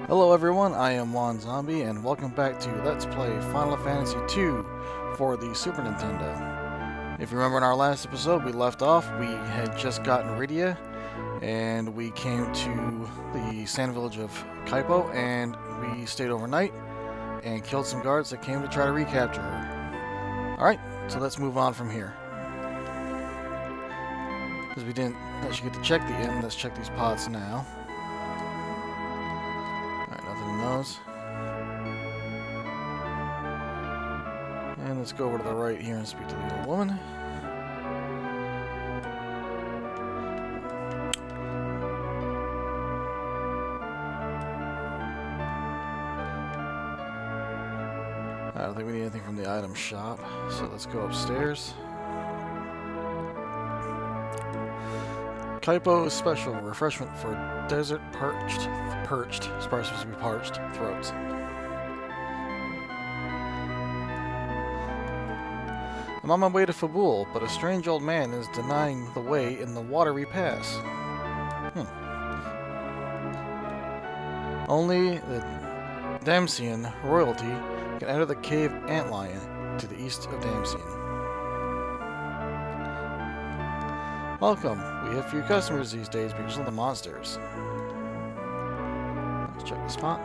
Hello everyone, I am Juan Zombie, and welcome back to Let's Play Final Fantasy II for the Super Nintendo. If you remember in our last episode, we left off, we had just gotten Rydia, and we came to the sand village of Kaipo, and we stayed overnight, and killed some guards that came to try to recapture her. Alright, so let's move on from here. Because we didn't actually get to check the inn, let's check these pots now. Those. And let's go over to the right here and speak to the old woman. I don't think we need anything from the item shop, so let's go upstairs. Kaipo special refreshment for desert perched, it's probably supposed to be parched, throats. I'm on my way to Fabul, but a strange old man is denying the way in the watery pass. Only the Damsian royalty can enter the cave Antlion to the east of Damsian. Welcome. We have few customers these days because of the monsters. Let's check the spot.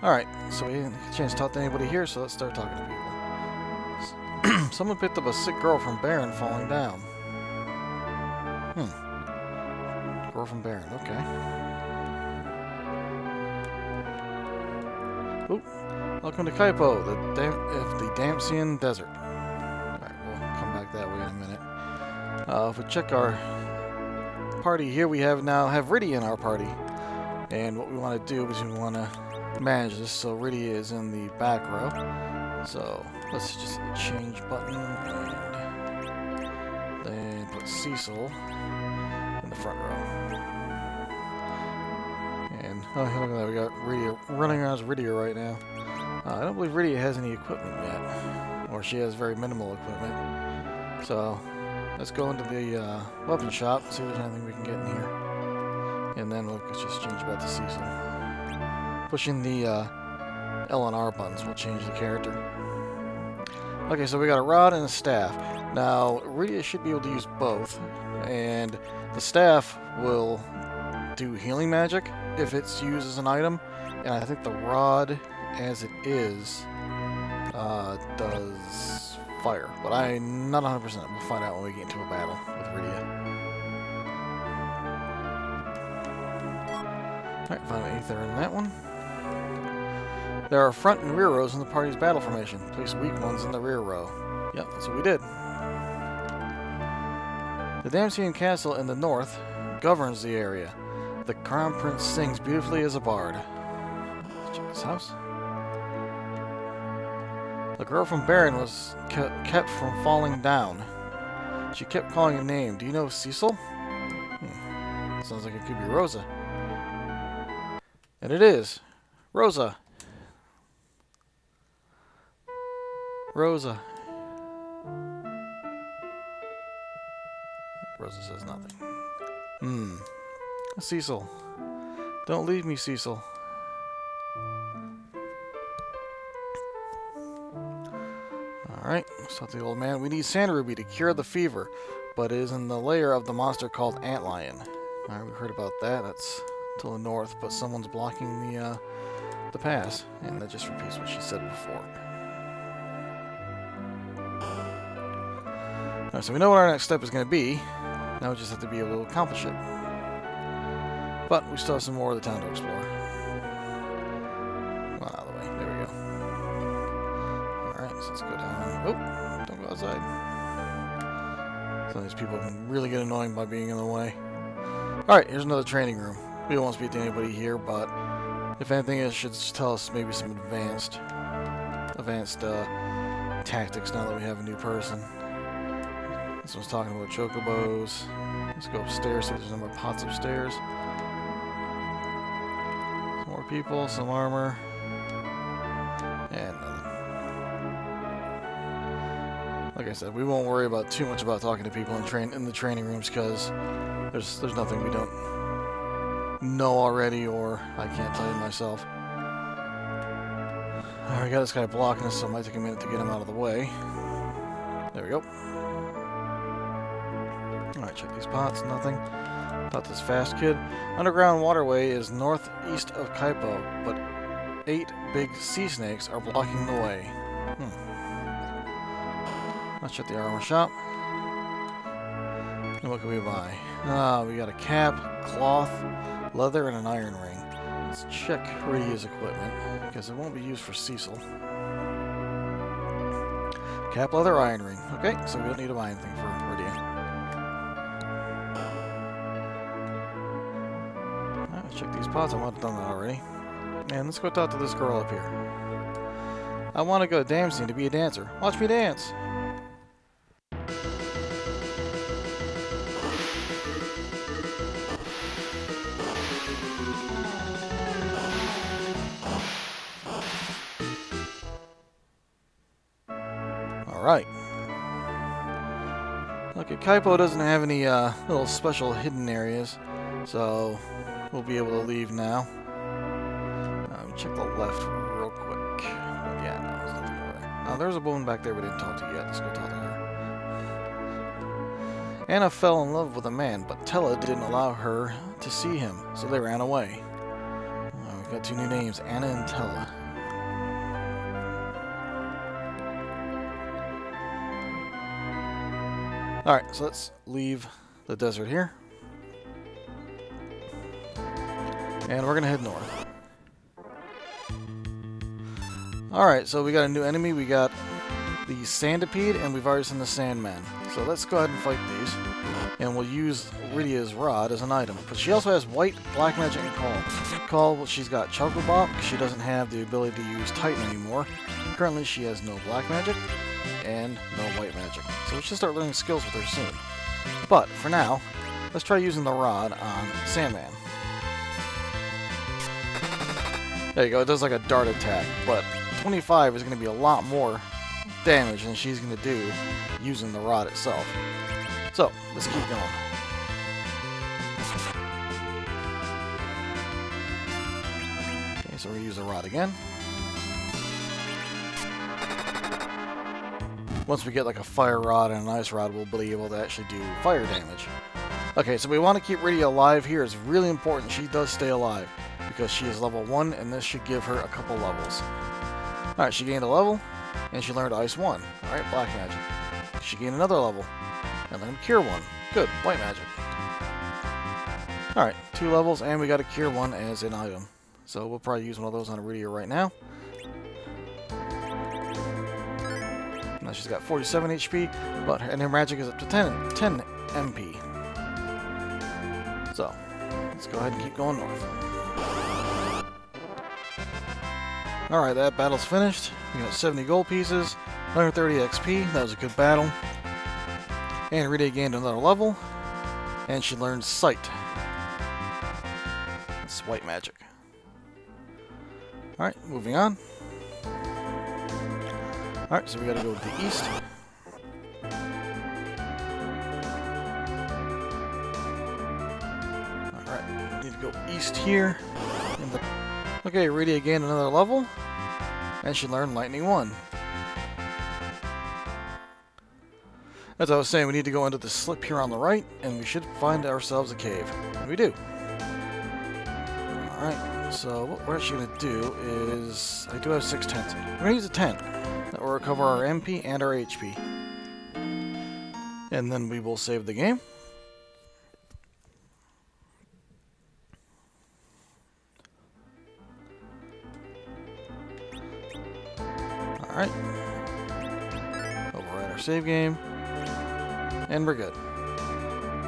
Alright, so we didn't get a chance to talk to anybody here, so let's start talking to people. Someone picked up a sick girl from Baron falling down. Girl from Baron, okay. Ooh, welcome to Kaipo, the Damsian Desert. Alright, we'll come back that way in a minute. If we check our party here, we now have Rydia in our party. And what we want to do is we want to manage this, so Rydia is in the back row. So let's just hit the change button and then put Cecil in the front row. And oh, look at that, we got Rydia running around as Rydia right now. I don't believe Rydia has any equipment yet, or she has very minimal equipment. So let's go into the weapon shop and see if there's anything we can get in here. And then we'll just change back to Cecil. Pushing the L and R buttons will change the character. Okay, so we got a rod and a staff. Now, Rydia should be able to use both, and the staff will do healing magic if it's used as an item, and I think the rod, as it is, does fire. But I'm not 100%. We'll find out when we get into a battle with Rydia. Alright, find an Aether in that one. There are front and rear rows in the party's battle formation. Place weak ones in the rear row. Yep, that's what we did. The Damsian Castle in the north governs the area. The Crown Prince sings beautifully as a bard. Let's check this house. The girl from Baron was kept from falling down. She kept calling a name. Do you know Cecil? Sounds like it could be Rosa. And it is. Rosa. Rosa. Rosa says nothing. Cecil. Don't leave me, Cecil. Alright, let's talk to the old man. We need Sand Ruby to cure the fever, but it is in the lair of the monster called Antlion. Alright, we heard about that. That's to the north, but someone's blocking the pass, and that just repeats what she said before. Alright, so we know what our next step is going to be. Now we just have to be able to accomplish it. But we still have some more of the town to explore. Well, out of the way. There we go. Alright, so let's go down. Oh, don't go outside. Some of these people can really get annoying by being in the way. Alright, here's another training room. We won't speak to anybody here, but if anything, it should tell us maybe some advanced tactics now that we have a new person. This one's talking about chocobos. Let's go upstairs, see if there's no more pots upstairs. Some more people, some armor. And nothing. like I said, we won't worry about too much about talking to people in the training rooms because there's nothing we don't know already, or I can't tell you myself. Alright, we got this guy blocking us, so it might take a minute to get him out of the way. There we go. Alright, check these pots. Nothing. Not this fast kid. Underground waterway is northeast of Kaipo, but 8 big sea snakes are blocking the way. Let's check the armor shop. And what can we buy? We got a cap, cloth, leather, and an iron ring. Let's check Rydia's equipment, because it won't be used for Cecil. Cap, leather, iron ring. Okay, so we don't need to buy anything for Rydia. Alright, let's check these pots. I might have done that already. And let's go talk to this girl up here. I want to go dancing to be a dancer. Watch me dance! Alright. Okay, Kaipo doesn't have any little special hidden areas, so we'll be able to leave now. Let me check the left real quick. Yeah, no, there's nothing over there. Oh, there's a woman back there we didn't talk to yet. Let's go talk to her. Anna fell in love with a man, but Tellah didn't allow her to see him, so they ran away. We've got 2 new names, Anna and Tellah. Alright, so let's leave the desert here. And we're going to head north. Alright, so we got a new enemy. We got the Sandipede, and we've already seen the Sandman. So let's go ahead and fight these. And we'll use Rydia's rod as an item. But she also has white, black magic, and call. Call, she's got Choco Bop. She doesn't have the ability to use Titan anymore. Currently, she has no black magic and no white magic. So we should start learning skills with her soon. But for now, let's try using the rod on Sandman. There you go, it does like a dart attack, but 25 is going to be a lot more damage than she's going to do using the rod itself. So, let's keep going. Okay, so we're going to use the rod again. Once we get like a fire rod and an ice rod, we'll be able to actually do fire damage. Okay, so we want to keep Rydia alive here. It's really important she does stay alive, because she is level 1, and this should give her a couple levels. Alright, she gained a level, and she learned Ice 1. Alright, Black Magic. She gained another level, and learned Cure 1. Good, White Magic. Alright, 2 levels, and we got a Cure 1 as an item. So we'll probably use one of those on Rydia right now. Now she's got 47 HP, and her magic is up to 10 MP. So, let's go ahead and keep going north. Alright, that battle's finished. We got 70 gold pieces, 130 XP. That was a good battle. And Rydia gained another level, and she learned Sight. It's white magic. Alright, moving on. Alright, so we gotta go to the east. Alright, need to go east here. Okay, Rydia gained another level, and she learned Lightning 1. As I was saying, we need to go into the slip here on the right, and we should find ourselves a cave. And we do. Alright, so what we're actually going to do is... I do have 6 tents. We're going to use a tent. That will recover our MP and our HP. And then we will save the game. Alright. Override our save game. And we're good.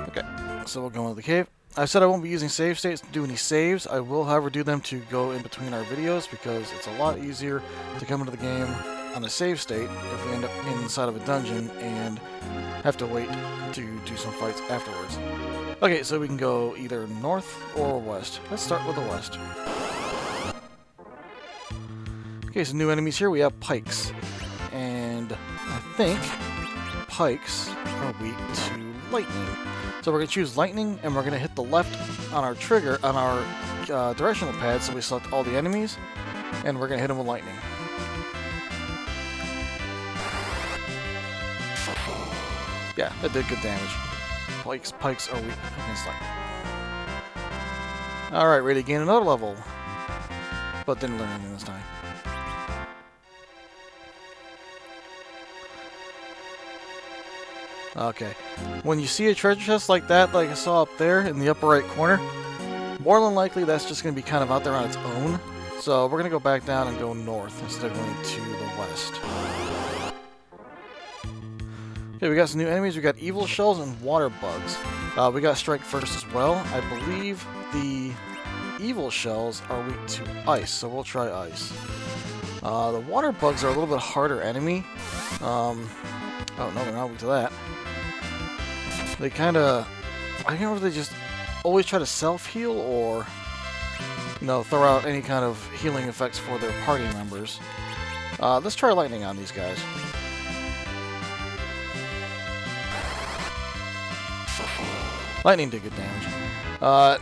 Okay, so we'll go into the cave. I said I won't be using save states to do any saves. I will, however, do them to go in between our videos because it's a lot easier to come into the game on a save state if we end up inside of a dungeon and have to wait to do some fights afterwards. Okay, so we can go either north or west. Let's start with the west. Okay, some new enemies here. We have pikes. And I think pikes are weak to lightning. So we're going to choose lightning, and we're going to hit the left on our trigger, on our directional pad, so we select all the enemies, and we're going to hit them with lightning. Yeah, that did good damage. Pikes are weak against lightning. Alright, ready to gain another level. But didn't learn anything this time. Okay. When you see a treasure chest like that, like I saw up there in the upper right corner, more than likely that's just going to be kind of out there on its own. So we're going to go back down and go north instead of going to the west. Okay, we got some new enemies. We got evil shells and water bugs. We got strike first as well. I believe the evil shells are weak to ice, so we'll try ice. The water bugs are a little bit harder enemy. Oh no, they're not weak to that. They kind of, I can't remember if they just always try to self-heal or, you know, throw out any kind of healing effects for their party members. Let's try lightning on these guys. Lightning did good damage.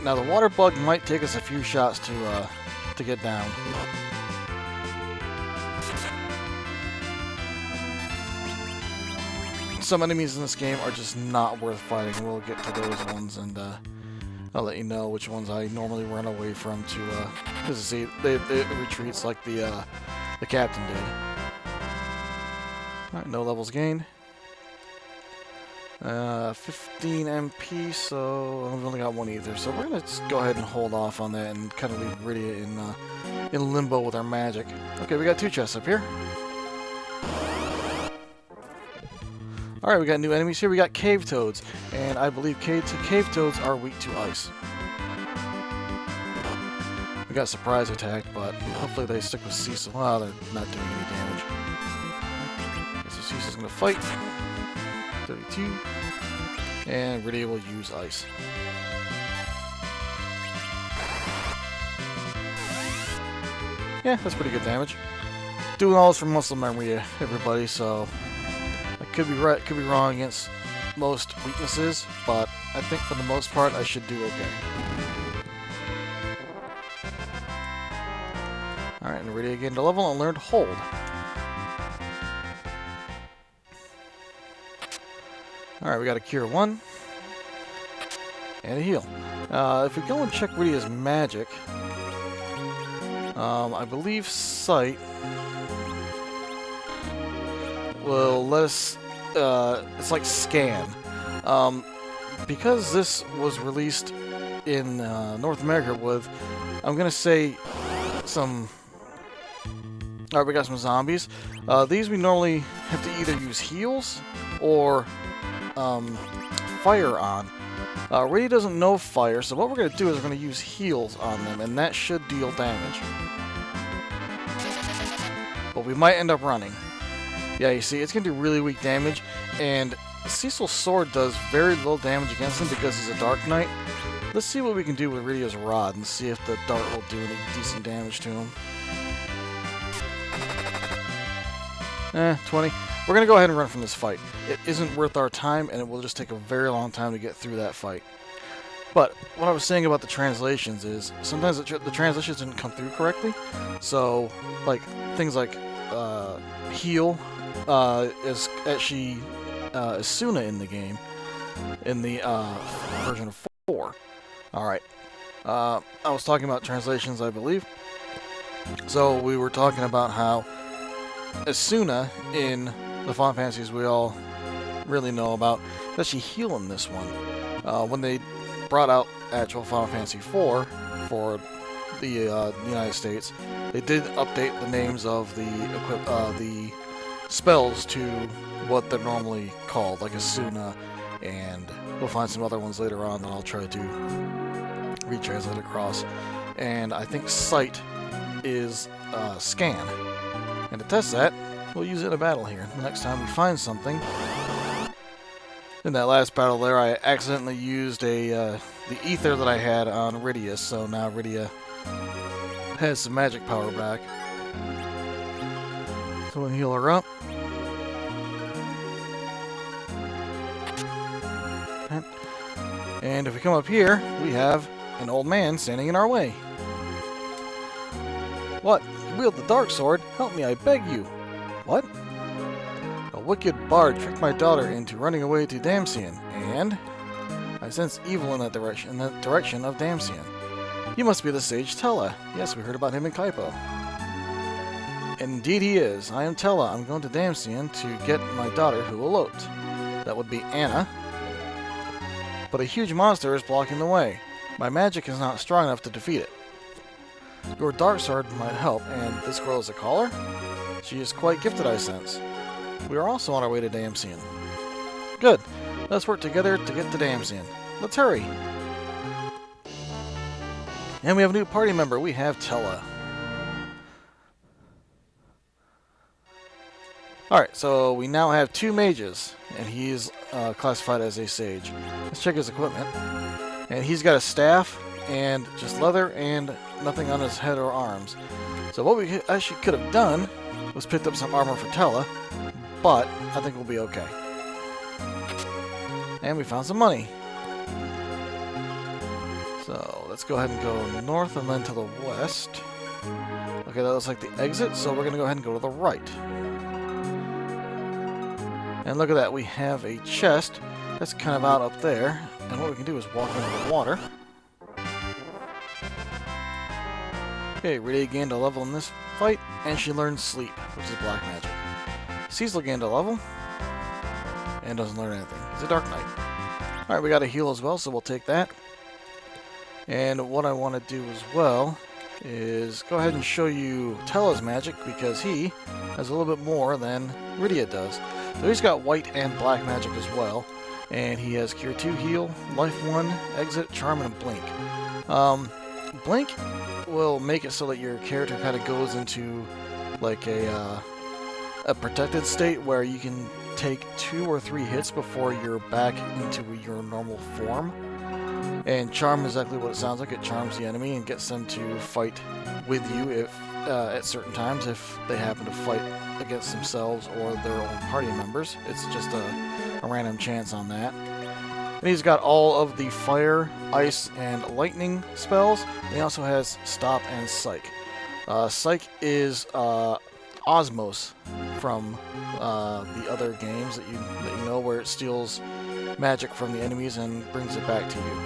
Now the water bug might take us a few shots to get down. Some enemies in this game are just not worth fighting. We'll get to those ones, and I'll let you know which ones I normally run away from to see they retreats like the captain did. All right, no levels gained. 15 MP, so I've only got one ether, so we're gonna just go ahead and hold off on that and kind of leave Rydia in limbo with our magic. Okay, we got 2 chests up here. Alright, we got new enemies here. We got cave toads, and I believe cave toads are weak to ice. We got surprise attack, but hopefully they stick with Cecil. Well, they're not doing any damage. So Cecil's gonna fight. 32. And Rydia will use ice. Yeah, that's pretty good damage. Doing all this from muscle memory, everybody, so I could be right, could be wrong against most weaknesses, but I think for the most part I should do okay. Alright, and Rydia gained a level and learned hold. Alright, we got a cure 1 and a heal. If we go and check Rydia's magic, I believe Sight will let us, it's like scan. Because this was released in North America with, I'm going to say, some... Alright, we got some zombies. These we normally have to either use heals or fire on. Rydia doesn't know fire, so what we're going to do is we're going to use heals on them, and that should deal damage. But we might end up running. Yeah, you see, it's going to do really weak damage, and Cecil's sword does very little damage against him because he's a Dark Knight. Let's see what we can do with Rydia's rod and see if the dart will do any decent damage to him. 20. We're going to go ahead and run from this fight. It isn't worth our time, and it will just take a very long time to get through that fight. But what I was saying about the translations is sometimes the translations didn't come through correctly. So, like, things like heal is actually Asuna in the game, in the version of 4. Alright. I was talking about translations, I believe. So, we were talking about how Asuna in the Final Fantasies we all really know about is actually healing this one. When they brought out actual Final Fantasy IV for the United States, they did update the names of the spells to what they're normally called, like Asuna, and we'll find some other ones later on that I'll try to retranslate across. And I think Sight is Scan. And to test that, we'll use it in a battle here. The next time we find something. In that last battle there, I accidentally used the ether that I had on Rydia, so now Rydia has some magic power back. So we'll heal her up. And if we come up here, we have an old man standing in our way. What? You wield the dark sword? Help me, I beg you. What? A wicked bard tricked my daughter into running away to Damcian, and I sense evil in that direction of Damcian. You must be the sage Tellah. Yes, we heard about him in Kaipo. Indeed he is. I am Tellah. I'm going to Damcian to get my daughter who eloped. That would be Anna. But a huge monster is blocking the way. My magic is not strong enough to defeat it. Your dark sword might help, and this girl is a caller? She is quite gifted, I sense. We are also on our way to Damcian. Good. Let's work together to get to Damcian. Let's hurry. And we have a new party member. We have Tellah. Alright, so we now have 2 mages, and he's classified as a sage. Let's check his equipment. And he's got a staff, and just leather, and nothing on his head or arms. So what we actually could have done was picked up some armor for Tellah, but I think we'll be okay. And we found some money. So let's go ahead and go north and then to the west. Okay, that looks like the exit, so we're going to go ahead and go to the right. And look at that, we have a chest that's kind of out up there. And what we can do is walk into the water. Okay, Rydia gained a level in this fight, and she learned Sleep, which is black magic. Cecil gained a level, and doesn't learn anything. He's a Dark Knight. Alright, we got a heal as well, so we'll take that. And what I want to do as well is go ahead and show you Tellah's magic, because he has a little bit more than Rydia does. So he's got white and black magic as well. And he has Cure 2, Heal, Life 1, Exit, Charm, and Blink. Blink will make it so that your character kind of goes into like a protected state where you can take 2 or 3 hits before you're back into your normal form. And Charm is exactly what it sounds like. It charms the enemy and gets them to fight with you if at certain times if they happen to fight against themselves or their own party members. It's just a random chance on that. And he's got all of the fire, ice, and lightning spells. And he also has Stop and Psych. Psych is Osmos from the other games that you know, where it steals magic from the enemies and brings it back to you.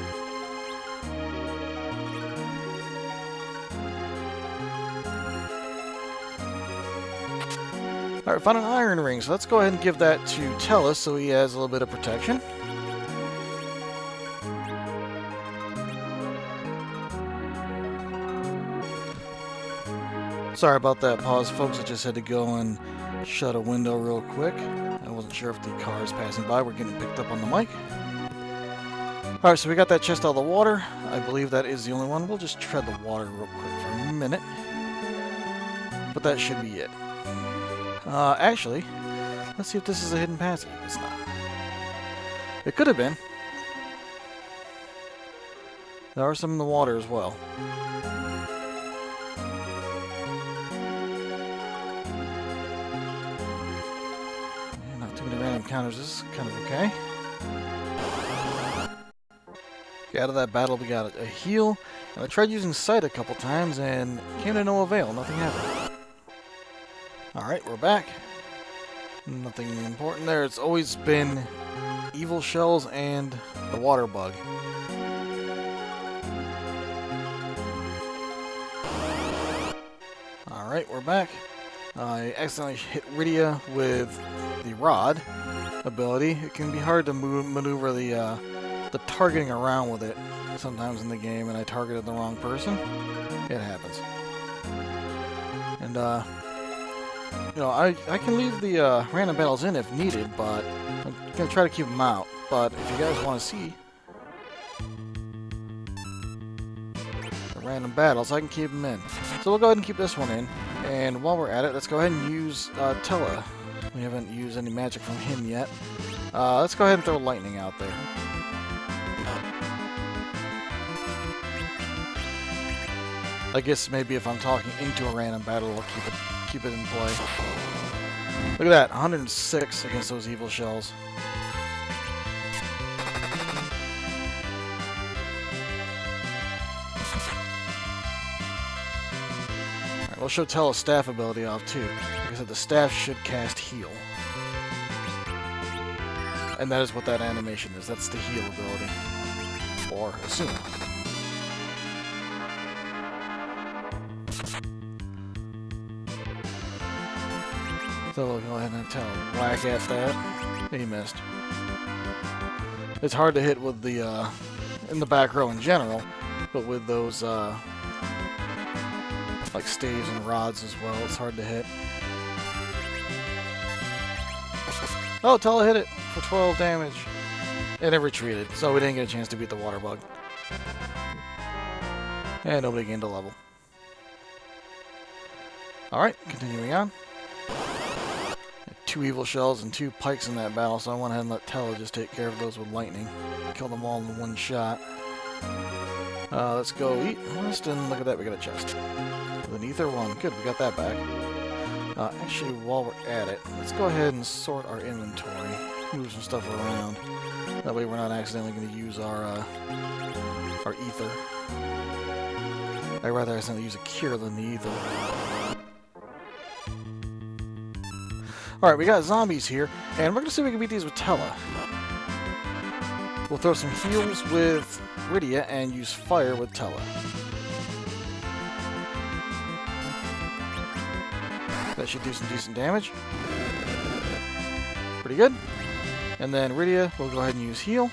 Alright, found an iron ring, so let's go ahead and give that to Tellah so he has a little bit of protection. Sorry about that pause, folks. I just had to go and shut a window real quick. I wasn't sure if the car is passing by. We're getting picked up on the mic. Alright, so we got that chest out of the water. I believe that is the only one. We'll just tread the water real quick for a minute. But that should be it. Actually, let's see if this is a hidden passage. It's not. It could have been. There are some in the water as well. Not too many random encounters. This is kind of okay. Okay, out of that battle we got a heal. And I tried using Sight a couple times and came to no avail. Nothing happened. Alright, we're back. Nothing important there. It's always been evil shells and the water bug. Alright, we're back. I accidentally hit Rydia with the rod ability. It can be hard to maneuver the targeting around with it sometimes in the game, and I targeted the wrong person. It happens. And, you know, I can leave the random battles in if needed, but I'm going to try to keep them out. But if you guys want to see the random battles, I can keep them in. So we'll go ahead and keep this one in. And while we're at it, let's go ahead and use Tellah. We haven't used any magic from him yet. Let's go ahead and throw lightning out there. I guess maybe if I'm talking into a random battle, I'll keep it in play. Look at that, 106 against those evil shells. I'll show Tellah's staff ability off too. Like I said, the staff should cast heal. And that is what that animation is. That's the heal ability. Or assume. So we'll go ahead and Tellah whack at that. He missed. It's hard to hit with the in the back row in general, but with those like staves and rods as well, it's hard to hit. Oh, Tellah hit it for 12 damage. And it retreated, so we didn't get a chance to beat the water bug. And nobody gained a level. Alright, continuing on. 2 evil shells and 2 pikes in that battle, so I went ahead and let Tellah just take care of those with lightning. Kill them all in one shot. Let's go eat first, and look at that, we got a chest. With an ether 1. Good, we got that back. Actually, while we're at it, let's go ahead and sort our inventory. Move some stuff around. That way we're not accidentally going to use our ether. I'd rather accidentally use a cure than the ether. Alright, we got zombies here, and we're going to see if we can beat these with Tellah. We'll throw some heals with Rydia and use fire with Tellah. That should do some decent damage. Pretty good. And then Rydia will go ahead and use heal,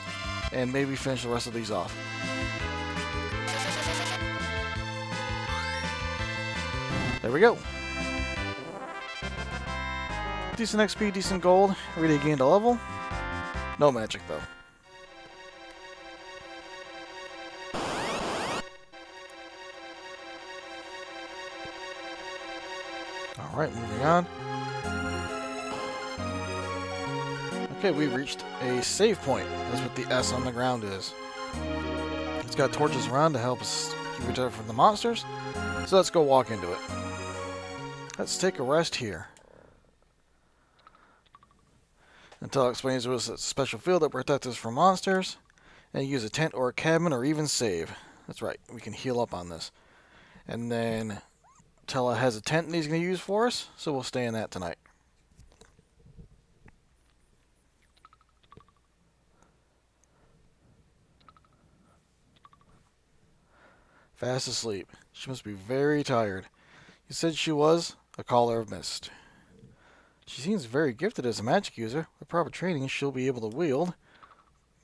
and maybe finish the rest of these off. There we go. Decent XP, decent gold. Rydia gained a level. No magic though. Alright, moving on. Okay, we reached a save point. That's what the S on the ground is. It's got torches around to help us keep each other from the monsters. So let's go walk into it. Let's take a rest here. Until it explains to us that it's a special field that protects us from monsters. And use a tent or a cabin or even save. That's right, we can heal up on this. And then Tellah has a tent that he's going to use for us, so we'll stay in that tonight. Fast asleep. She must be very tired. You said she was a caller of mist. She seems very gifted as a magic user. With proper training, she'll be able to wield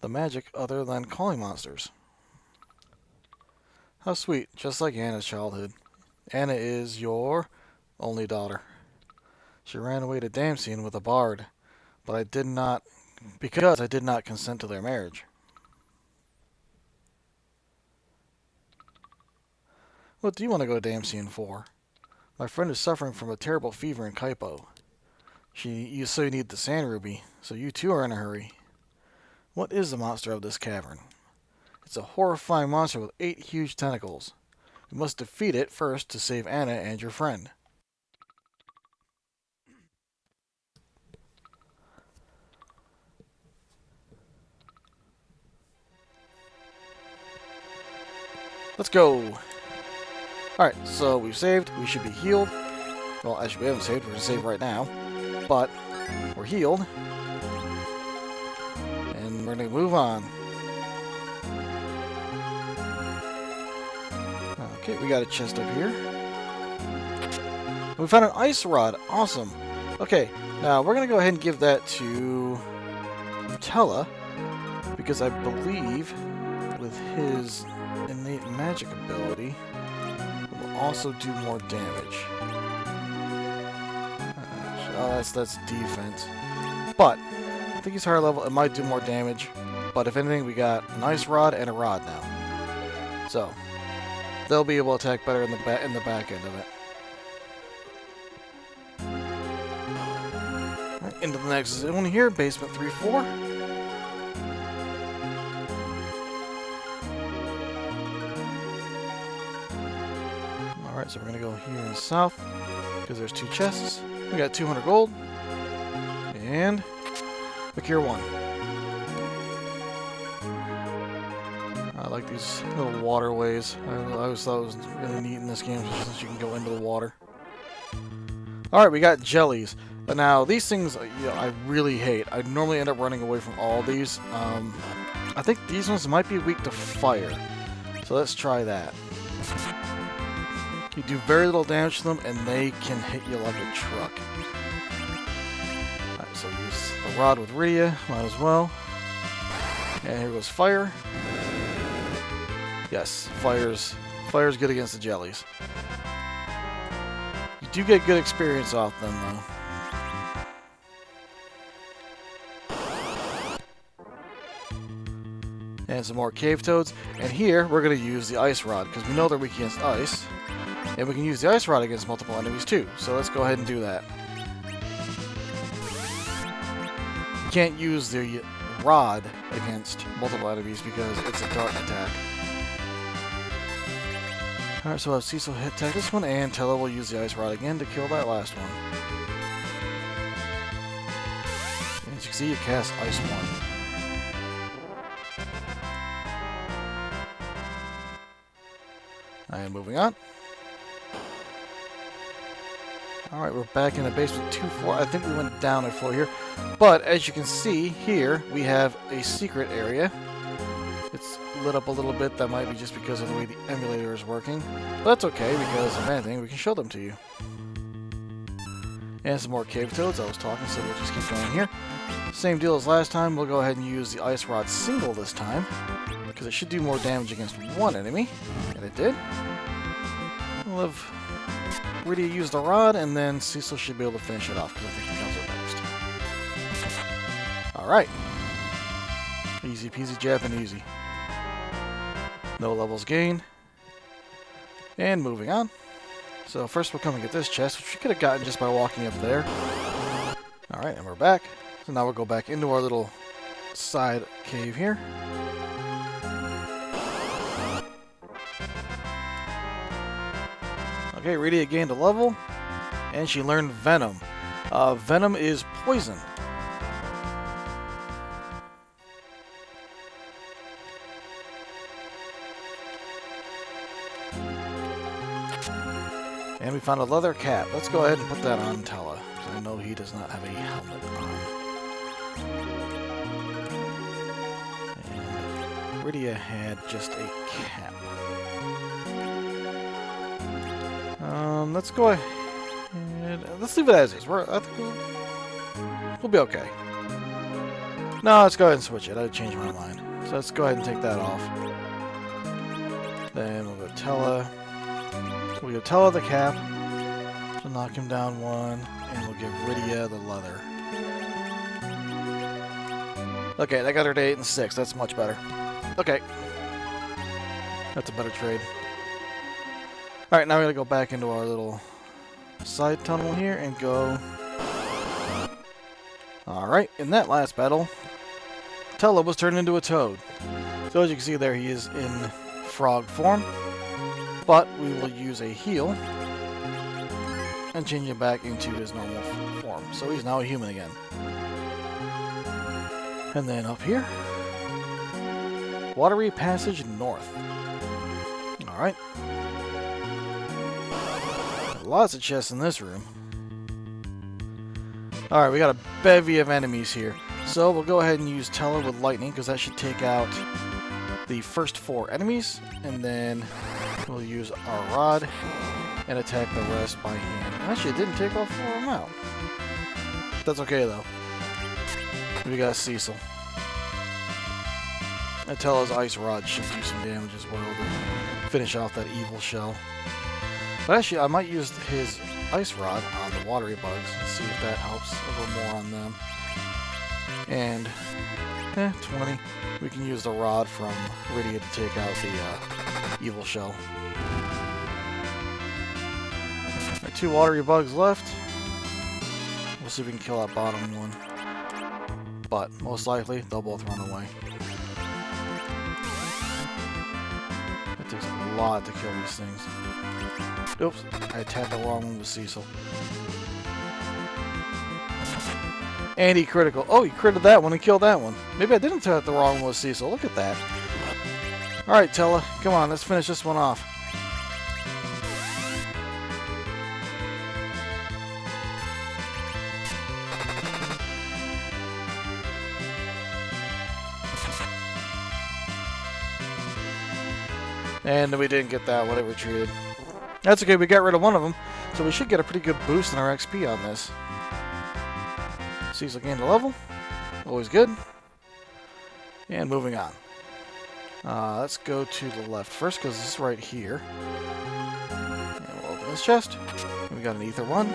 the magic other than calling monsters. How sweet, just like Anna's childhood. Anna is your only daughter. She ran away to Damsian with a bard, but I did not consent to their marriage. What do you want to go to Damsian for? My friend is suffering from a terrible fever in Kaipo. You need the sand ruby, so you too are in a hurry. What is the monster of this cavern? It's a horrifying monster with 8 huge tentacles. We must defeat it first to save Anna and your friend. Let's go! Alright, so we've saved. We should be healed. Well, actually we haven't saved. We're going to save right now. But we're healed. And we're going to move on. Okay, we got a chest up here. We found an ice rod. Awesome. Okay, now we're going to go ahead and give that to Tellah, because I believe with his innate magic ability, it will also do more damage. Oh, that's defense. But I think he's higher level. It might do more damage. But if anything, we got an ice rod and a rod now. So they'll be able to attack better in the back end of it. Right, into the next zone here, basement 3-4. Alright, so we're gonna go here in the south because there's 2 chests. We got 200 gold and a cure 1. I like these little waterways. I always thought it was really neat in this game since you can go into the water. Alright, we got jellies. But now, these things, I really hate. I normally end up running away from all these. I think these ones might be weak to fire. So let's try that. You do very little damage to them, and they can hit you like a truck. Alright, so use the rod with Rydia. Might as well. And here goes fire. Yes, fire's good against the jellies. You do get good experience off them, though. And some more cave toads. And here, we're going to use the ice rod, because we know they're weak against ice. And we can use the ice rod against multiple enemies, too. So let's go ahead and do that. You can't use the rod against multiple enemies, because it's a dart attack. Alright, so we'll have Cecil attack this one, and Tellah will use the ice rod again to kill that last one. And as you can see, you cast Ice 1. And moving on. Alright, we're back in the basement 2-4. I think we went down a floor here. But as you can see here, we have a secret area. It's lit up a little bit. That might be just because of the way the emulator is working. But that's okay, because if anything, we can show them to you. And some more cave toads. I was talking, so we'll just keep going here. Same deal as last time. We'll go ahead and use the ice rod single this time, because it should do more damage against one enemy. And it did. We'll have Rydia use the rod, and then Cecil should be able to finish it off, because I think he comes up next. Alright. Easy peasy Japanesey. No levels gained. And moving on. So first we'll come and get this chest, which we could have gotten just by walking up there. Alright, and we're back. So now we'll go back into our little side cave here. Okay, Rydia gained a level, and she learned Venom. Venom is poison. And we found a leather cap. Let's go ahead and put that on Tellah, because I know he does not have a helmet on. And Rydia had just a cap. Let's go ahead. Let's leave it as is. I think we'll be okay. No, let's go ahead and switch it. I changed my mind. So let's go ahead and take that off. Then we'll go Tellah. We'll give Tellah the cap. So knock him down one. And we'll give Rydia the leather. Okay, that got her to 8 and 6. That's much better. Okay. That's a better trade. Alright, now we're going to go back into our little side tunnel here and go... Alright, in that last battle, Tellah was turned into a toad. So as you can see there, he is in frog form. But we will use a heal and change him back into his normal form. So he's now a human again. And then up here, Watery Passage North. Alright. Lots of chests in this room. Alright, we got a bevy of enemies here. So we'll go ahead and use Tellah with lightning, because that should take out the first 4 enemies. And then we'll use our rod and attack the rest by hand. Actually, it didn't take all 4 of them out. That's okay, though. We got Cecil. And Tellah's ice rod should do some damage as well to finish off that evil shell. But actually, I might use his ice rod on the watery bugs and see if that helps a little more on them. And, 20. We can use the rod from Rydia to take out the evil shell. Got 2 watery bugs left. We'll see if we can kill that bottom one. But, most likely, they'll both run away. It takes a lot to kill these things. Oops, I attacked the wrong one with Cecil. And he critical. Oh, he critted that one and killed that one. Maybe I didn't attack the wrong one with Cecil. Look at that. Alright, Tellah. Come on, let's finish this one off. And we didn't get that one, it retreated. That's okay, we got rid of one of them, so we should get a pretty good boost in our XP on this. Cecil gained a level. Always good. And moving on. Let's go to the left first, because this is right here. And we'll open this chest. We got an Ether 1.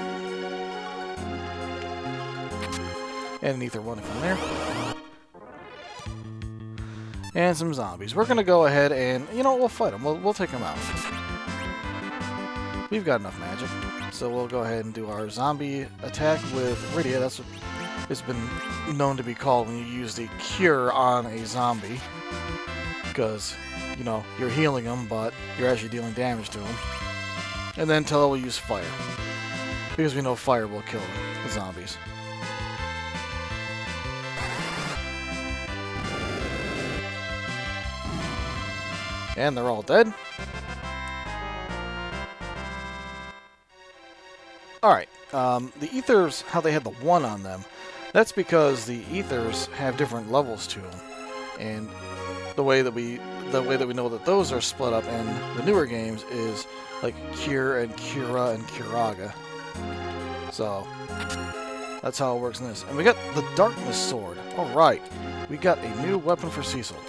And an Ether 1 from there. And some zombies. We're going to go ahead and, you know, we'll fight them. We'll take them out. We've got enough magic. So we'll go ahead and do our zombie attack with Rydia. That's what it's been known to be called when you use the cure on a zombie. Because, you know, you're healing them, but you're actually dealing damage to them. And then Tellah will use fire. Because we know fire will kill the zombies. And they're all dead. Alright, the ethers, how they had the 1 on them, that's because the ethers have different levels to them. And the way that we know that those are split up in the newer games is like Cure and Cura and Curaga. So that's how it works in this. And we got the Darkness Sword. Alright, we got a new weapon for Cecil.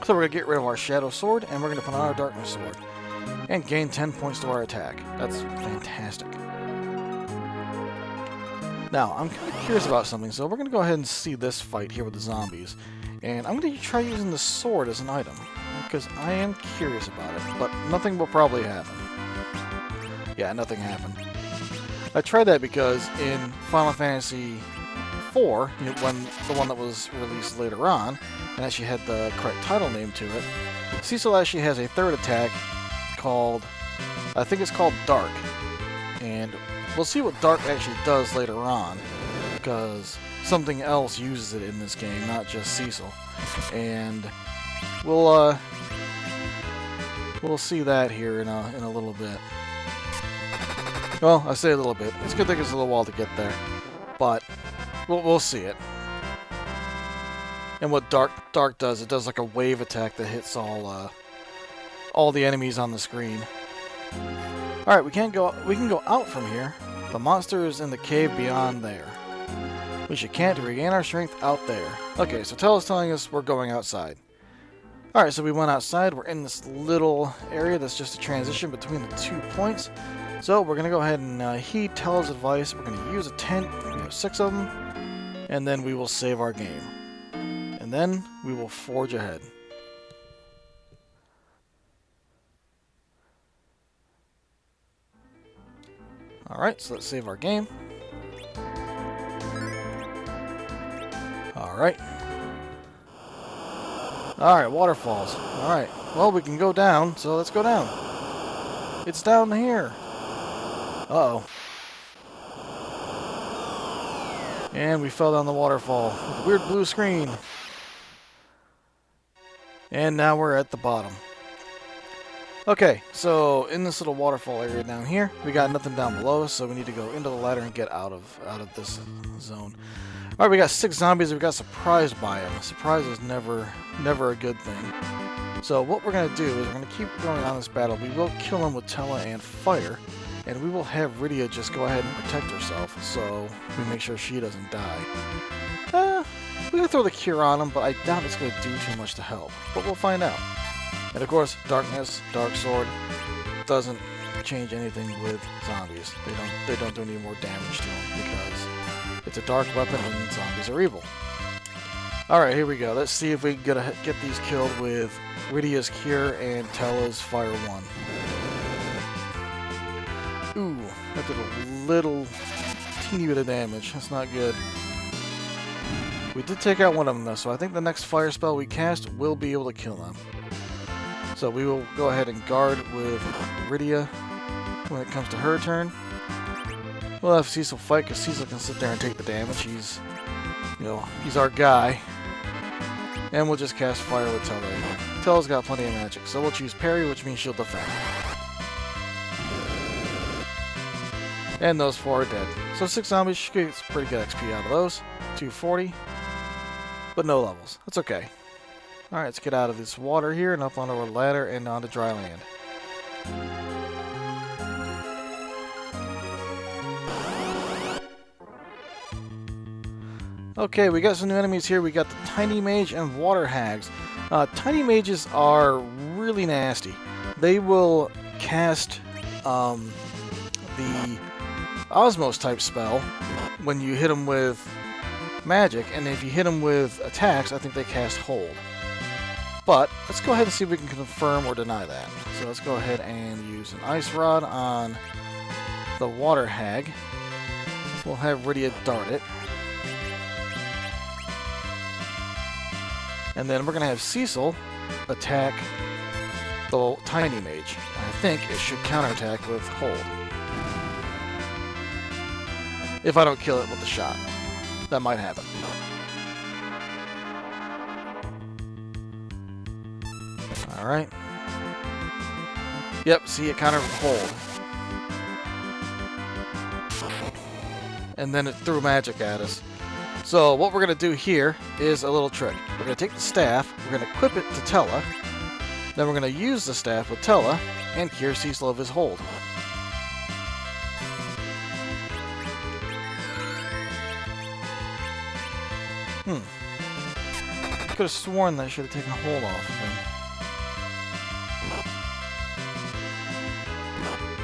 So we're going to get rid of our Shadow Sword, and we're going to put on our Darkness Sword. And gain 10 points to our attack. That's fantastic. Now, I'm kind of curious about something, so we're going to go ahead and see this fight here with the zombies. And I'm going to try using the sword as an item, because I am curious about it, but nothing will probably happen. Yeah, nothing happened. I tried that because in Final Fantasy IV, when the one that was released later on, and actually had the correct title name to it, Cecil actually has a third attack called, I think it's called Dark. And we'll see what Dark actually does later on, because something else uses it in this game, not just Cecil. And we'll see that here in a little bit. Well, I say a little bit. It's gonna take us a little while to get there, but we'll see it. And what Dark does, it does like a wave attack that hits all the enemies on the screen. All right, we can go out from here. The monster is in the cave beyond there. We should camp to regain our strength out there. Okay, so Tellah's telling us we're going outside. Alright, so we went outside. We're in this little area that's just a transition between the 2 points. So we're going to go ahead and heed Tellah's advice. We're going to use a tent. We have 6 of them. And then we will save our game. And then we will forge ahead. Alright, so let's save our game. Alright. Alright, waterfalls. Alright, well, we can go down, so let's go down. It's down here. Uh-oh. And we fell down the waterfall with a weird blue screen. And now we're at the bottom. Okay, so in this little waterfall area down here, we got nothing down below us, so we need to go into the ladder and get out of this zone. Alright, we got 6 zombies, we got surprised by them. Surprise is never a good thing. So what we're going to do is we're going to keep going on this battle. We will kill them with Tellah and fire, and we will have Rydia just go ahead and protect herself, so we make sure she doesn't die. We can throw the cure on them, but I doubt it's going to do too much to help. But we'll find out. And of course, Darkness, Dark Sword, doesn't change anything with zombies. They don't do any more damage to them because it's a dark weapon and zombies are evil. Alright, here we go. Let's see if we can get these killed with Rydia's Cure and Tellah's Fire 1. Ooh, that did a little teeny bit of damage. That's not good. We did take out one of them though, so I think the next fire spell we cast will be able to kill them. So we will go ahead and guard with Rydia when it comes to her turn. We'll have Cecil fight because Cecil can sit there and take the damage. He's our guy. And we'll just cast fire with Tellah again. Tellah's got plenty of magic, so we'll choose parry, which means she'll defend. And those 4 are dead. So 6 zombies, she gets pretty good XP out of those. 240. But no levels. That's okay. Alright, let's get out of this water here and up onto our ladder and onto dry land. Okay, we got some new enemies here. We got the Tiny Mage and Water Hags. Tiny Mages are really nasty. They will cast the Osmos type spell when you hit them with magic, and if you hit them with attacks, I think they cast Hold. But let's go ahead and see if we can confirm or deny that. So let's go ahead and use an Ice Rod on the Water Hag. We'll have Rydia dart it. And then we're going to have Cecil attack the Tiny Mage. I think it should counterattack with Hold. If I don't kill it with the shot. That might happen. Alright. Yep, see, it countered with Hold. And then it threw magic at us. So what we're going to do here is a little trick. We're going to take the staff, we're going to equip it to Tellah, then we're going to use the staff with Tellah and cure Cecil of his Hold. I could have sworn that I should have taken Hold off of him.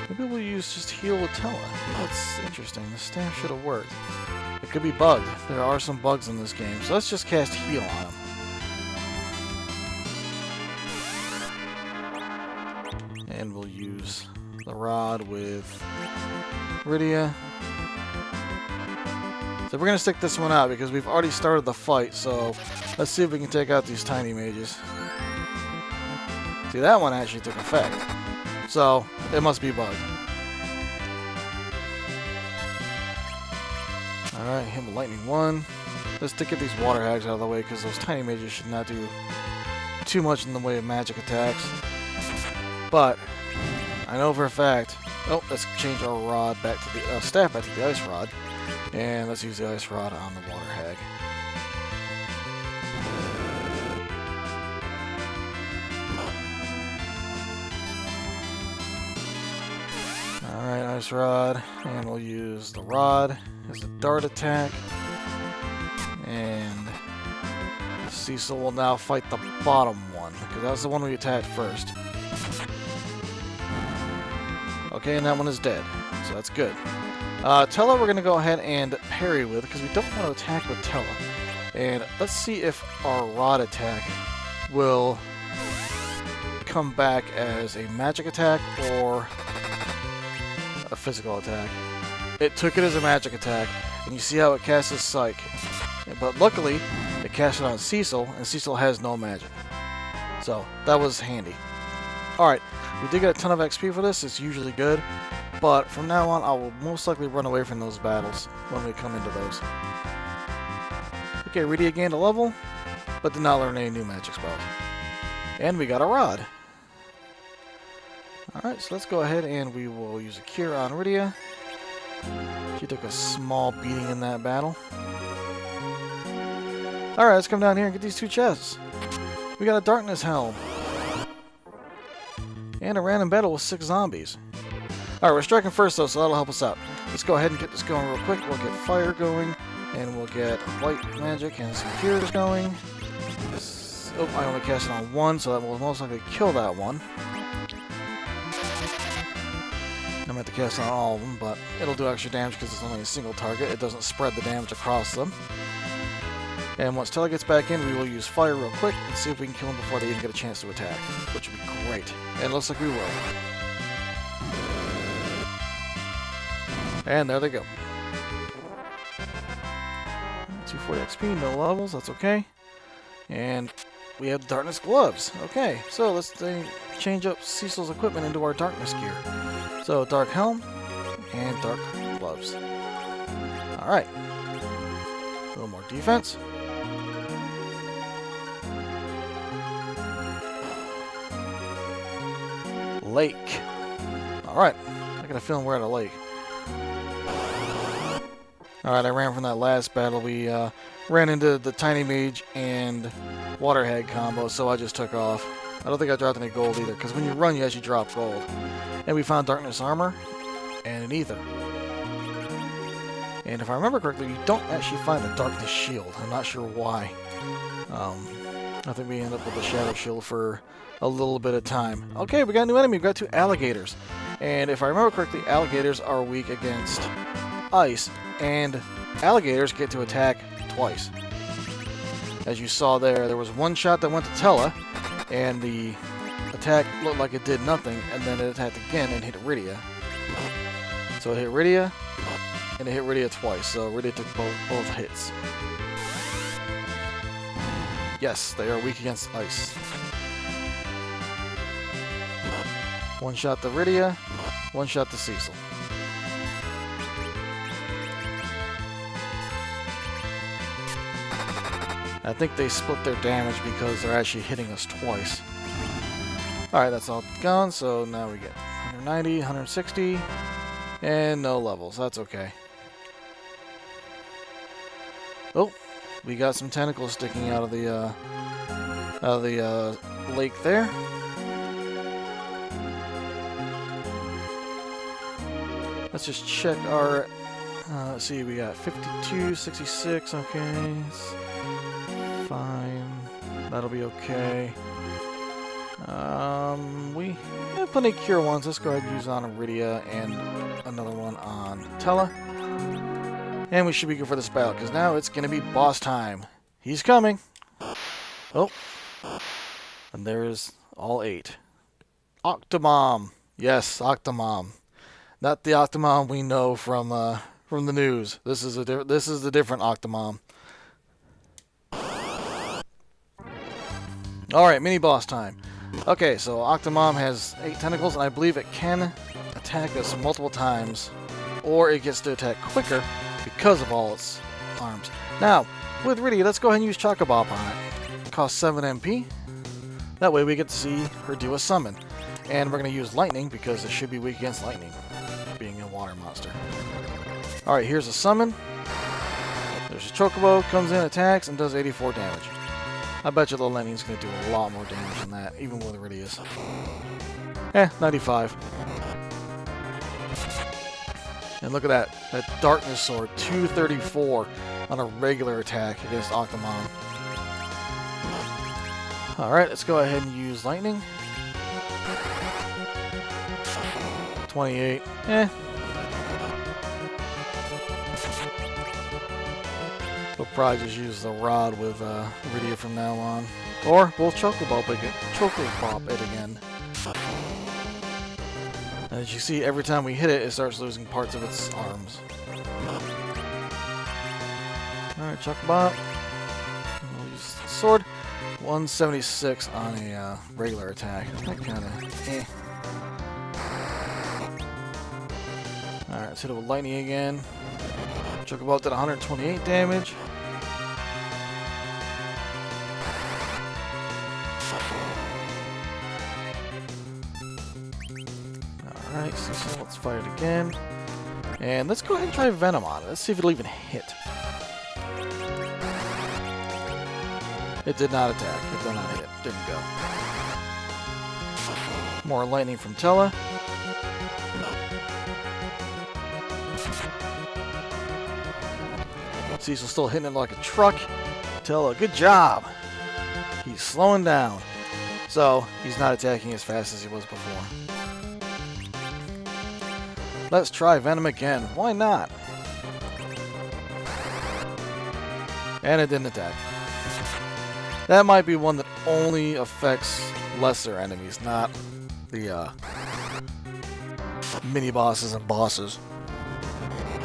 Maybe we'll use just heal with Tellah. That's interesting. The staff should have worked. It could be bugged. There are some bugs in this game. So let's just cast heal on him. And we'll use the rod with Rydia. So we're going to stick this one out because we've already started the fight. So let's see if we can take out these Tiny Mages. See, that one actually took effect. So it must be bugged. Alright, hit with Lightning 1. Let's get these Water Hags out of the way because those Tiny Mages should not do too much in the way of magic attacks. But I know for a fact... Oh, let's change our rod back to the staff back to the Ice Rod. And let's use the Ice Rod on the Water Hag. Alright, Ice Rod. And we'll use the rod as a dart attack. And Cecil will now fight the bottom one, because that's the one we attacked first. Okay, and that one is dead, so that's good. Tellah we're going to go ahead and parry with, because we don't want to attack with Tellah. And let's see if our rod attack will come back as a magic attack or a physical attack. It took it as a magic attack, and you see how it casts his Psych. But luckily, it cast it on Cecil, and Cecil has no magic. So, that was handy. Alright, we did get a ton of XP for this, it's usually good. But from now on, I will most likely run away from those battles when we come into those. Okay, Rydia gained a level, but did not learn any new magic spells. And we got a rod. Alright, so let's go ahead and we will use a cure on Rydia. She took a small beating in that battle. Alright, let's come down here and get these two chests. We got a Darkness Helm. And a random battle with 6 zombies. Alright, we're striking first though, so that'll help us out. Let's go ahead and get this going real quick. We'll get fire going, and we'll get white magic and some cures going. Oh, I only cast it on one, so that will most likely kill that one. I'm going to have to cast it on all of them, but it'll do extra damage because it's only a single target. It doesn't spread the damage across them. And once Tellah gets back in, we will use fire real quick and see if we can kill them before they even get a chance to attack, which would be great. And it looks like we will. And there they go. 240 XP, no levels, that's okay. And we have Darkness Gloves. Okay, so let's change up Cecil's equipment into our Darkness gear. So, Dark Helm and Dark Gloves. Alright. A little more defense. Lake. Alright. I got a feeling we're at a lake. Alright, I ran from that last battle. We ran into the Tiny Mage and Water Hag combo, so I just took off. I don't think I dropped any gold either, because when you run, you actually drop gold. And we found Darkness Armor and an Ether. And if I remember correctly, you don't actually find a Darkness Shield. I'm not sure why. I think we end up with a Shadow Shield for a little bit of time. Okay, we got a new enemy. We got 2 alligators. And if I remember correctly, alligators are weak against ice, and alligators get to attack twice. As you saw there was one shot that went to Tellah, and the attack looked like it did nothing, and then it attacked again and hit Rydia. So it hit Rydia, and it hit Rydia twice, so Rydia took both hits. Yes, they are weak against ice. One shot to Rydia, one shot to Cecil. I think they split their damage because they're actually hitting us twice. Alright, that's all gone, so now we get 190, 160, and no levels. That's okay. Oh, we got some tentacles sticking out of the lake there. Let's just check our, let's see, we got 52, 66, okay, fine, that'll be okay. We have plenty of cure ones. Let's go ahead and use on Rydia and another one on Tellah. And we should be good for this battle, because now it's going to be boss time. He's coming. Oh, and there's all 8. Octomom. Yes, Octomom. Not the Octomom we know from the news. This is the different Octomom. All right, mini boss time. Okay, so Octomom has 8 tentacles, and I believe it can attack us multiple times, or it gets to attack quicker because of all its arms. Now, with Rydia, let's go ahead and use Chocobob on it. It costs 7 MP. That way we get to see her do a summon. And we're going to use Lightning because it should be weak against Lightning, being a water monster. Alright, here's a summon. There's a Chocobo, comes in, attacks, and does 84 damage. I bet you the Lightning's going to do a lot more damage than that, even with Rydia's. 95. And look at that. That Darkness Sword, 234 on a regular attack against Octomom. Alright, let's go ahead and use Lightning. 28. We'll probably just use the rod with Rydia from now on. Or we'll Chocobob it again. As you see, every time we hit it, it starts losing parts of its arms. Alright, Chocobob. We'll use the sword. 176 on a regular attack. That kinda Alright, let's hit it with Lightning again. Chocobob did 128 damage. Alright, so let's fight it again. And let's go ahead and try Venom on it. Let's see if it'll even hit. It did not attack. It did not hit. Didn't go. More Lightning from Tellah. Cecil's still hitting it like a truck. Tellah, good job. He's slowing down. So, he's not attacking as fast as he was before. Let's try Venom again. Why not? And it didn't attack. That might be one that only affects lesser enemies, not the mini-bosses and bosses.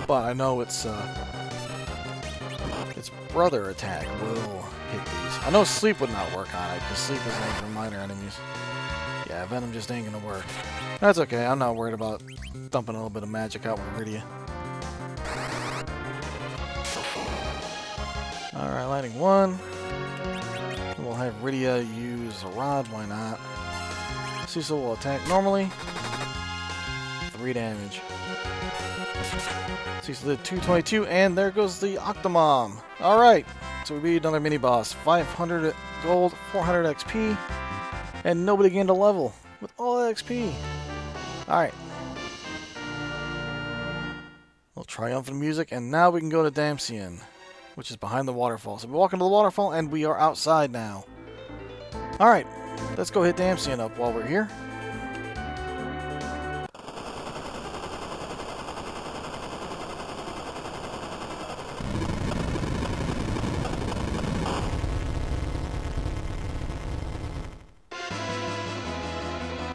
But I know its brother attack will hit these. I know Sleep would not work on it, because Sleep is only for minor enemies. Yeah, Venom just ain't gonna work. That's okay, I'm not worried about dumping a little bit of magic out with Rydia. Alright, Lightning 1. We'll have Rydia use a rod, why not? Cecil will attack normally. 3 damage. Cecil did 222, and there goes the Octomom. Alright, so we beat another mini-boss. 500 gold, 400 XP, and nobody gained a level with all that XP. Alright. We'll triumphant music, and now we can go to Damcyan, which is behind the waterfall. So we walk into the waterfall, and we are outside now. Alright, let's go hit Damcyan up while we're here.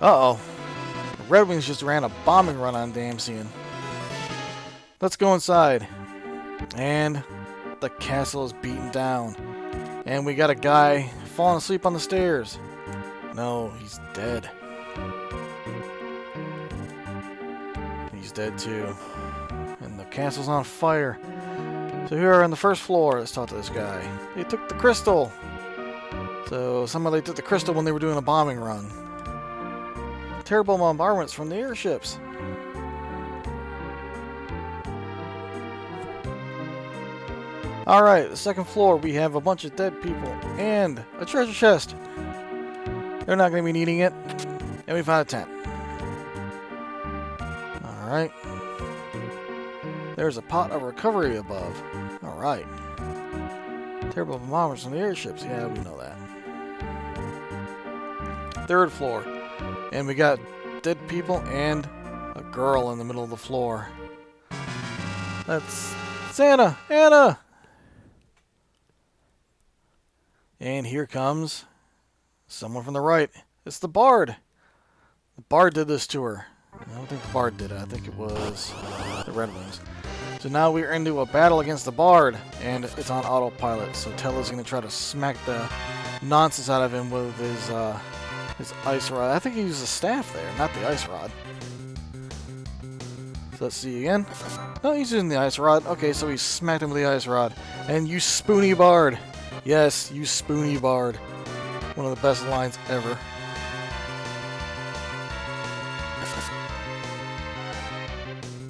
Uh-oh. Red Wings just ran a bombing run on Damcyan. Let's go inside. And the castle is beaten down. And we got a guy falling asleep on the stairs. No, he's dead. He's dead too. And the castle's on fire. So here on the first floor, let's talk to this guy. They took the crystal. So somebody took the crystal when they were doing a bombing run. Terrible bombardments from the airships. Alright, the second floor, we have a bunch of dead people and a treasure chest. They're not going to be needing it. And we found a tent. Alright. There's a pot of recovery above. Alright. Terrible bombardments from the airships. Yeah, we know that. Third floor. And we got dead people and a girl in the middle of the floor. That's Anna! Anna! And here comes someone from the right. It's the Bard. The Bard did this to her. I don't think the Bard did it. I think it was the Red Wings. So now we're into a battle against the Bard, and it's on autopilot. So Tellah's going to try to smack the nonsense out of him with his ice rod. I think he used a staff there, not the ice rod. So let's see again. No, he's using the ice rod. Okay, so he smacked him with the ice rod. And you Spoony Bard. Yes, you Spoony Bard. One of the best lines ever.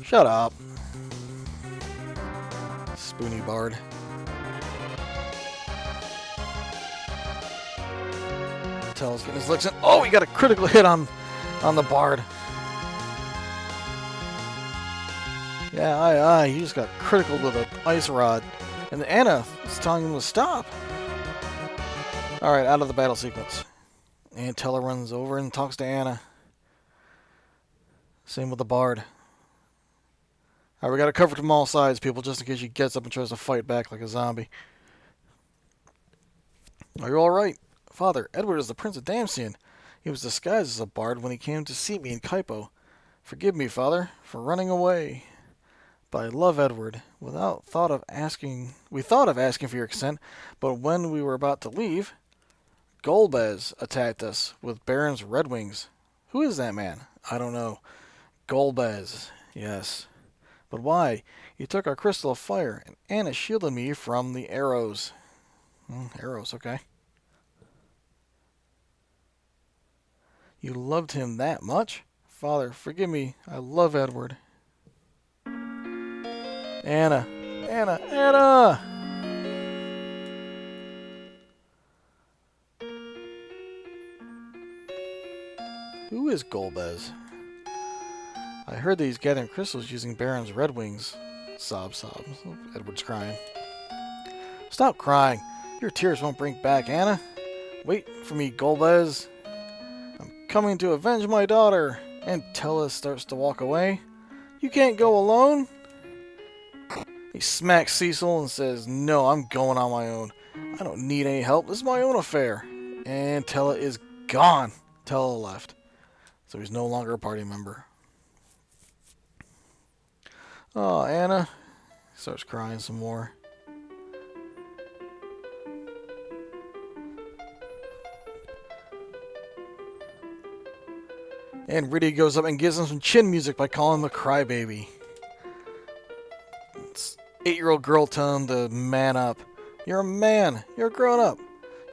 Shut up. Spoony Bard. Tellah's getting his licks in. Oh, he got a critical hit on the Bard. Yeah, he just got critical with an ice rod. And Anna is telling him to stop. Alright, out of the battle sequence. And Tellah runs over and talks to Anna. Same with the Bard. Alright, we got to cover from all sides, people, just in case she gets up and tries to fight back like a zombie. Are you alright? Father, Edward is the Prince of Damcyan. He was disguised as a bard when he came to see me in Kaipo. Forgive me, Father, for running away. But I love Edward. We thought of asking for your consent, but when we were about to leave, Golbez attacked us with Baron's Red Wings. Who is that man? I don't know. Golbez, yes. But why? He took our crystal of fire, and Anna shielded me from the arrows. Arrows, okay. You loved him that much? Father, forgive me. I love Edward. Anna! Anna! Anna! Who is Golbez? I heard that he's gathering crystals using Baron's Red Wings. Sob, sob. Edward's crying. Stop crying. Your tears won't bring back Anna. Wait for me, Golbez. I'm coming to avenge my daughter. And Tellah starts to walk away. You can't go alone. He smacks Cecil and says, no, I'm going on my own. I don't need any help. This is my own affair. And Tellah is gone. Tellah left. So he's no longer a party member. Oh, Anna. Starts crying some more. And Riddy goes up and gives him some chin music by calling him the crybaby. It's 8-year-old girl telling him to man up. You're a man. You're a grown up.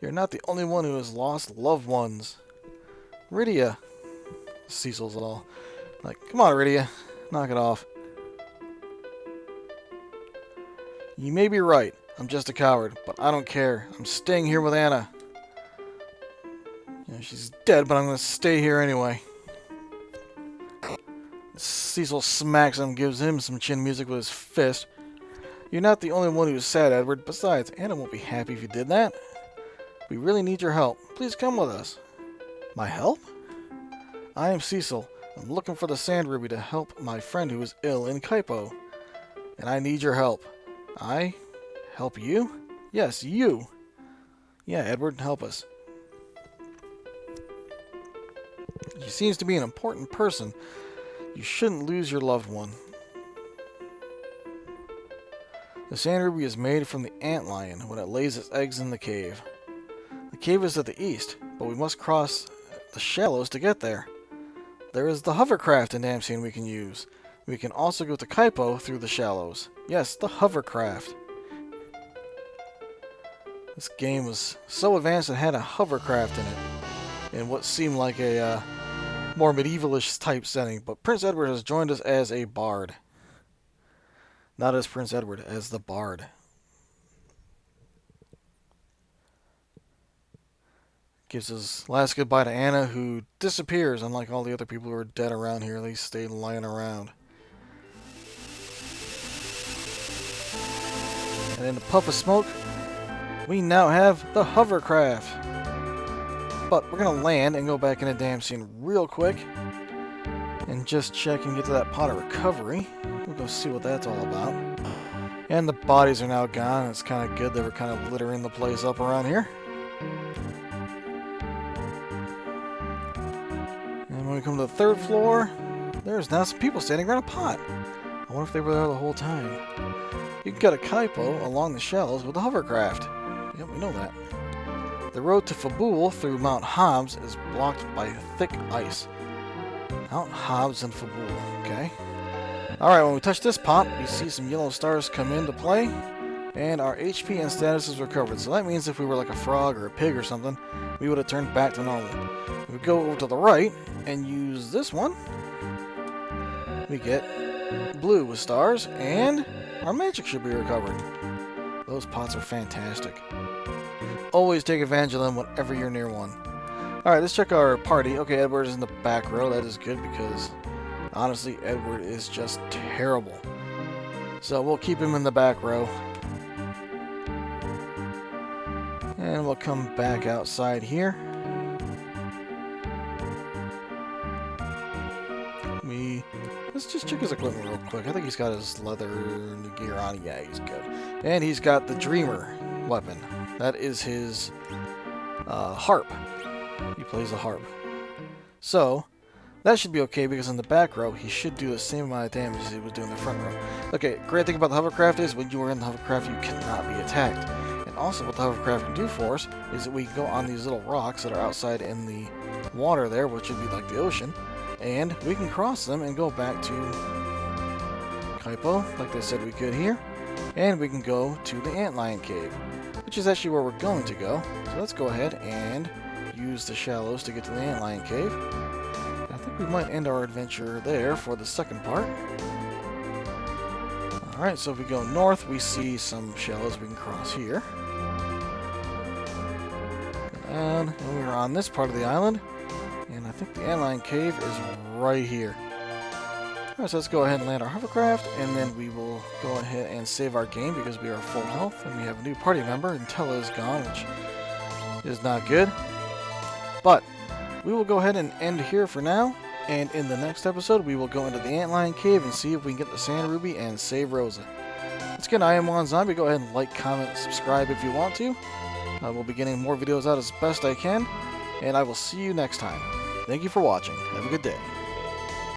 You're not the only one who has lost loved ones. Rydia. Cecil's all. Like, come on, Iridia. Knock it off. You may be right. I'm just a coward, but I don't care. I'm staying here with Anna. You know, she's dead, but I'm going to stay here anyway. Cecil smacks him, gives him some chin music with his fist. You're not the only one who's sad, Edward. Besides, Anna won't be happy if you did that. We really need your help. Please come with us. My help? I am Cecil. I'm looking for the Sand Ruby to help my friend who is ill in Kaipo. And I need your help. I? Help you? Yes, you. Yeah, Edward, help us. She seems to be an important person. You shouldn't lose your loved one. The Sand Ruby is made from the antlion when it lays its eggs in the cave. The cave is at the east, but we must cross the shallows to get there. There is the hovercraft in Damsien we can use. We can also go to Kaipo through the shallows. Yes, the hovercraft. This game was so advanced it had a hovercraft in it, in what seemed like a more medievalish type setting. But Prince Edward has joined us as a bard. Not as Prince Edward, as the bard. Gives his last goodbye to Anna, who disappears, unlike all the other people who are dead around here. They stay lying around. And in a puff of smoke, we now have the hovercraft. But we're going to land and go back into Damsien real quick. And just check and get to that pot of recovery. We'll go see what that's all about. And the bodies are now gone. It's kind of good. They were kind of littering the place up around here. And when we come to the third floor, there's now some people standing around a pot. I wonder if they were there the whole time. You can get a Kaipo along the shallows with the hovercraft. Yep, we know that. The road to Fabul through Mount Hobbs is blocked by thick ice. Mount Hobbs and Fabul, okay. Alright, when we touch this pot, we see some yellow stars come into play, and our HP and status is recovered. So that means if we were like a frog or a pig or something, we would have turned back to normal. If we go over to the right and use this one, we get blue with stars, and our magic should be recovered. Those pots are fantastic. Always take advantage of them whenever you're near one. Alright, let's check our party. Okay, Edward is in the back row. That is good because, honestly, Edward is just terrible. So we'll keep him in the back row. And we'll come back outside here. Let's just check his equipment real quick. I think he's got his leather gear on. Yeah, he's good. And he's got the Dreamer weapon. That is his harp. He plays the harp. So, that should be okay because in the back row, he should do the same amount of damage as he was doing in the front row. Okay, great thing about the hovercraft is when you are in the hovercraft, you cannot be attacked. And also what the hovercraft can do for us is that we can go on these little rocks that are outside in the water there, which would be like the ocean. And we can cross them and go back to Kaipo, like they said we could here. And we can go to the Antlion Cave, which is actually where we're going to go. So let's go ahead and use the shallows to get to the Antlion Cave. I think we might end our adventure there for the second part. Alright, so if we go north, we see some shallows we can cross here. And we're on this part of the island. And I think the Antlion Cave is right here. Alright, so let's go ahead and land our hovercraft, and then we will go ahead and save our game because we are full health, and we have a new party member, and Tellah is gone, which is not good. But we will go ahead and end here for now, and in the next episode, we will go into the Antlion Cave and see if we can get the Sand Ruby and save Rosa. Once again, I am Zombie. Go ahead and like, comment, subscribe if you want to. I will be getting more videos out as best I can, and I will see you next time. Thank you for watching. Have a good day.